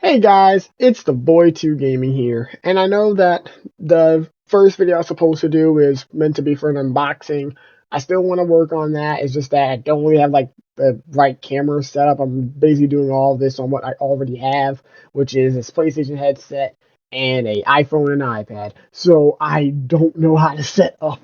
Hey guys, it's the boy 2 Gaming here, and I know that the first video I was supposed to do is meant to be for an unboxing. I still want to work on that. It's just that I don't really have like the right camera setup. I'm basically doing all this on what I already have, which is this PlayStation headset and a iPhone and iPad. So I don't know how to set up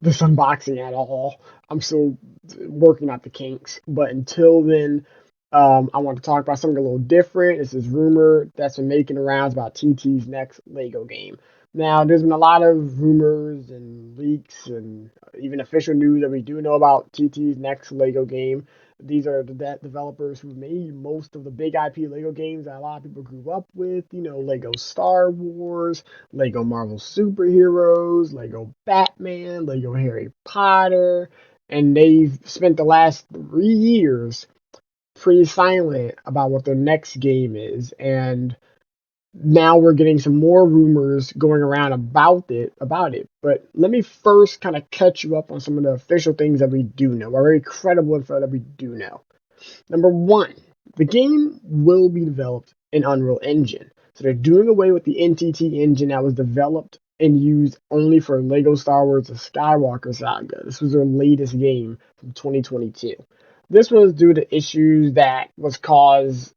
this unboxing at all. I'm still working out the kinks, but until then. I want to talk about something a little different. This is rumor that's been making rounds about TT's next Lego game. Now, there's been a lot of rumors and leaks and even official news that we do know about TT's next Lego game. These are the developers who made most of the big IP Lego games that a lot of people grew up with. Lego Star Wars, Lego Marvel Superheroes, Lego Batman, Lego Harry Potter, and they've spent the last 3 years pretty silent about what their next game is, and now we're getting some more rumors going around about it. But let me first kind of catch you up on some of the official things that we do know, or very credible info that we do know. Number one, the game will be developed in Unreal Engine. So they're doing away with the NTT engine that was developed and used only for Lego Star Wars The Skywalker Saga. This was their latest game from 2022. This was due to issues that it caused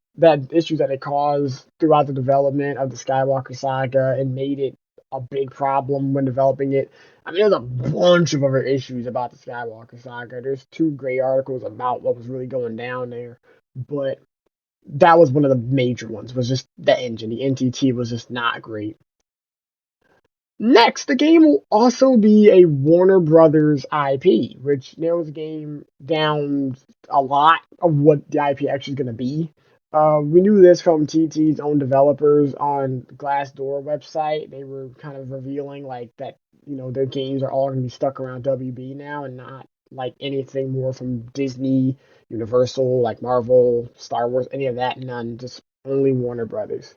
throughout the development of the Skywalker Saga and made it a big problem when developing it. I mean, there's a bunch of other issues about the Skywalker Saga. There's two great articles about what was really going down there, but that was one of the major ones. Was just the engine. The NTT was just not great. Next, the game will also be a Warner Brothers IP, which narrows the game down a lot of what the IP actually is going to be. We knew this from TT's own developers on Glassdoor website. They were kind of revealing like that, their games are all going to be stuck around WB now and not like anything more from Disney, Universal, like Marvel, Star Wars, any of that. None, just only Warner Brothers.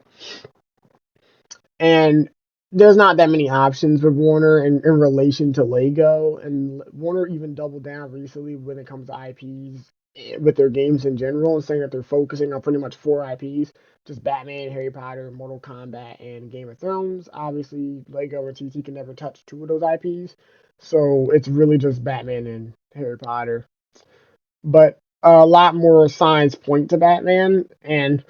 And there's not that many options with Warner in relation to Lego, and Warner even doubled down recently when it comes to IPs with their games in general, and saying that they're focusing on pretty much four IPs, just Batman, Harry Potter, Mortal Kombat, and Game of Thrones. Obviously, Lego or TT can never touch two of those IPs, so it's really just Batman and Harry Potter. But a lot more signs point to Batman, and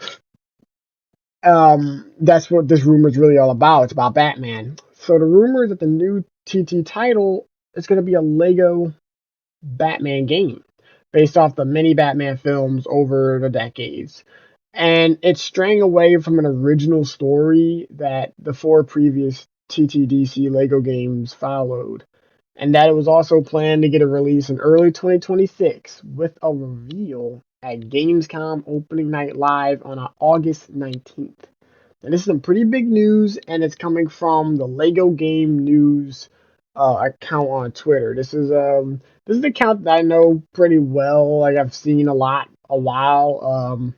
that's what this rumor is really all about. It's about Batman. So the rumor is that the new TT title is going to be a Lego Batman game based off the many Batman films over the decades. And it's straying away from an original story that the four previous TTDC Lego games followed. And that it was also planned to get a release in early 2026 with a reveal at Gamescom Opening Night Live on August 19th. And this is some pretty big news, and it's coming from the Lego Game News account on Twitter. This is an account that I know pretty well. Like I've seen a while.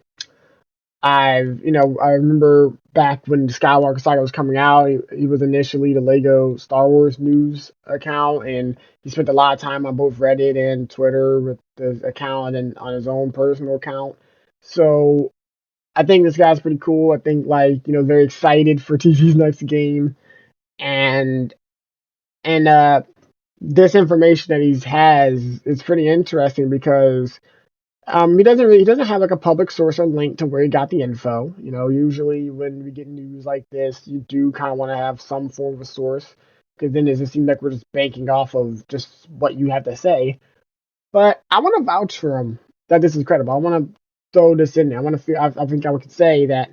I remember back when the Skywalker Saga was coming out. He was initially the Lego Star Wars News account, and he spent a lot of time on both Reddit and Twitter with the account and on his own personal account. So I think this guy's pretty cool. I think very excited for TV's next game, and and this information that he has is pretty interesting because he doesn't have like a public source or link to where he got the info. Usually when we get news like this, you do kind of want to have some form of a source because then it doesn't seem like we're just banking off of just what you have to say. But I want to vouch for him that this is credible. I want to throw this in there. I want to feel. I think I could say that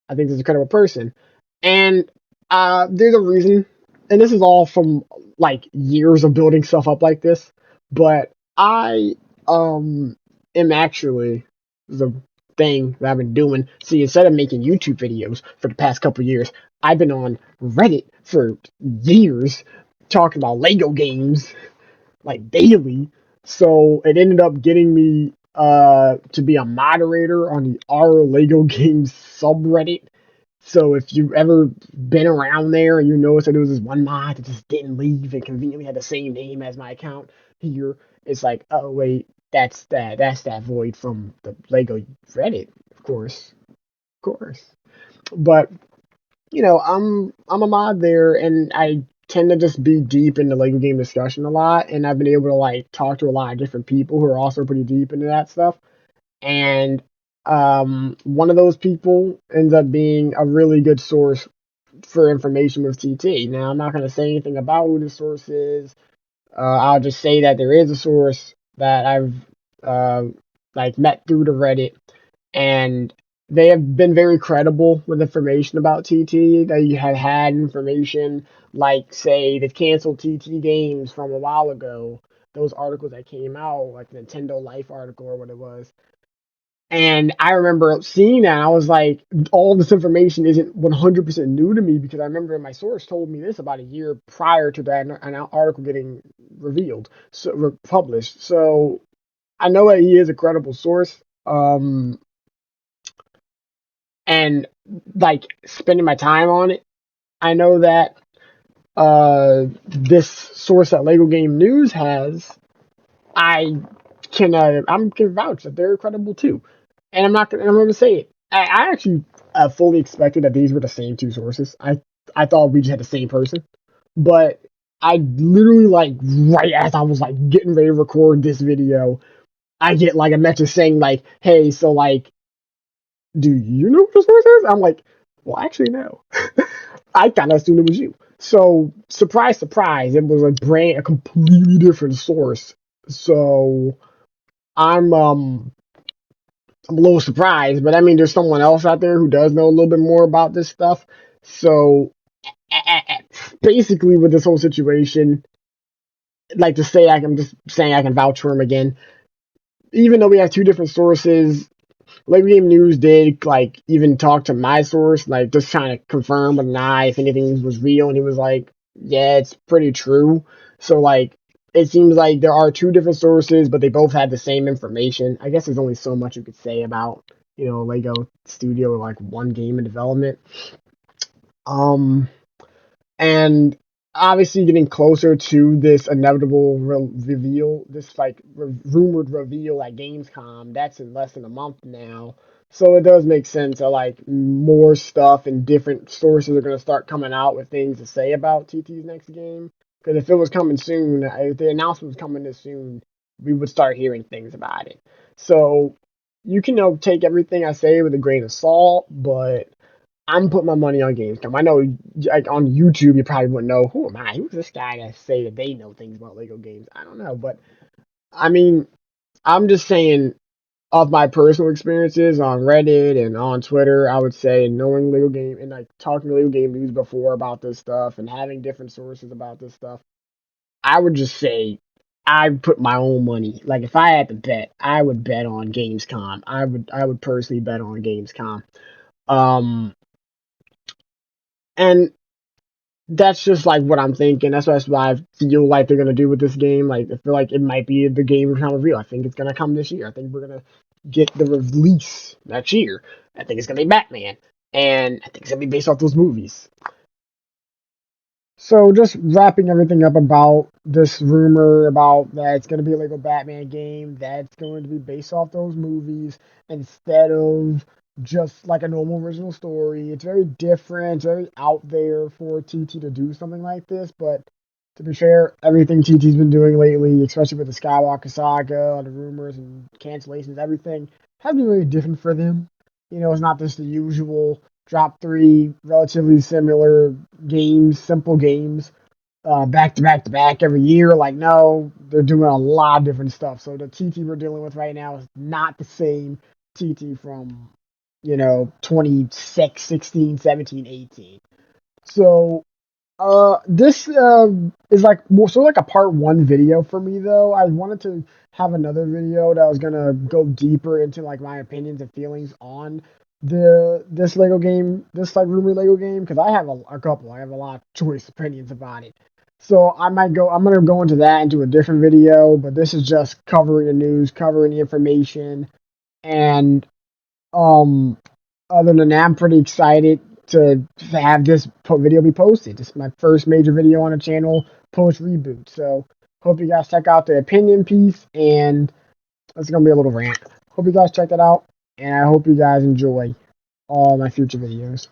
I think this is a credible person, and there's a reason. And this is all from like years of building stuff up like this. But I am actually the thing that I've been doing. See, instead of making YouTube videos for the past couple years, I've been on Reddit for years talking about Lego games like daily. So it ended up getting me to be a moderator on the R Lego Games subreddit. So if you've ever been around there and you notice that there was this one mod that just didn't leave and conveniently had the same name as my account here, it's like, oh wait, that's that void from the Lego Reddit, of course. But I'm a mod there, and I tend to just be deep in the Lego game discussion a lot, and I've been able to like talk to a lot of different people who are also pretty deep into that stuff. And one of those people ends up being a really good source for information with TT. Now, I'm not going to say anything about who the source is. I'll just say that there is a source that I've uh, like met through the Reddit, and they have been very credible with information about TT. They have had information like, say, they've canceled TT games from a while ago. Those articles that came out, like the Nintendo Life article or what it was. And I remember seeing that. I was like, all this information isn't 100% new to me because I remember my source told me this about a year prior to that an article getting revealed, so published. So I know that he is a credible source. And like spending my time on it, I know that this source that Lego Game News has, I I'm can vouch that they're credible too. And I'm gonna say it. I actually fully expected that these were the same two sources. I thought we just had the same person, but I literally like right as I was like getting ready to record this video, I get like a message saying like, "Hey, so like, do you know what the source is?" I'm like, "Well, actually, no." I kind of assumed it was you. So surprise, surprise, it was a completely different source. So I'm um I'm a little surprised, but I mean, there's someone else out there who does know a little bit more about this stuff. So basically, with this whole situation, like to say I'm just saying I can vouch for him again. Even though we have two different sources, like Game News did like even talk to my source, like just trying to confirm or deny if anything was real, and he was like, "Yeah, it's pretty true." So like, it seems like there are two different sources, but they both had the same information. I guess there's only so much you could say about Lego Studio or like one game in development. Um, and obviously getting closer to this inevitable reveal, this like rumored reveal at Gamescom, that's in less than a month now. So it does make sense that like more stuff and different sources are going to start coming out with things to say about TT's next game. Because if it was coming soon, if the announcement was coming this soon, we would start hearing things about it. So you can take everything I say with a grain of salt, but I'm putting my money on Gamescom. I know, like on YouTube, you probably wouldn't know who am I. Who's this guy that say that they know things about Lego games? I don't know, but I mean, I'm just saying of my personal experiences on Reddit and on Twitter. I would say knowing Lego game and like talking to Lego Game News before about this stuff and having different sources about this stuff. I would just say I put my own money. Like if I had to bet, I would bet on Gamescom. I would personally bet on Gamescom. Um, and that's just like what I'm thinking. That's what I feel like they're gonna do with this game. Like I feel like it might be the game of time reveal. I think it's gonna come this year. I think we're gonna get the release next year. I think it's gonna be Batman, and I think it's gonna be based off those movies. So just wrapping everything up about this rumor about that it's going to be a Lego Batman game that's going to be based off those movies instead of just like a normal original story. It's very different, very out there for TT to do something like this, but to be fair, everything TT's been doing lately, especially with the Skywalker saga, the rumors and cancellations, everything has been really different for them. It's not just the usual drop three relatively similar games, simple games, back to back to back every year. Like, no, they're doing a lot of different stuff. So the TT we're dealing with right now is not the same TT from, 26, 16, 17, 18. So this is like more so like a part one video for me though. I wanted to have another video that was gonna go deeper into like my opinions and feelings on this Lego game, this like rumored Lego game, because I have a couple. I have a lot of choice opinions about it. So I'm gonna go into that into a different video, but this is just covering the news, covering the information, and um, other than that, I'm pretty excited to have this video be posted. This is my first major video on the channel post reboot. So hope you guys check out the opinion piece, and it's gonna be a little rant. Hope you guys check that out, and I hope you guys enjoy all my future videos.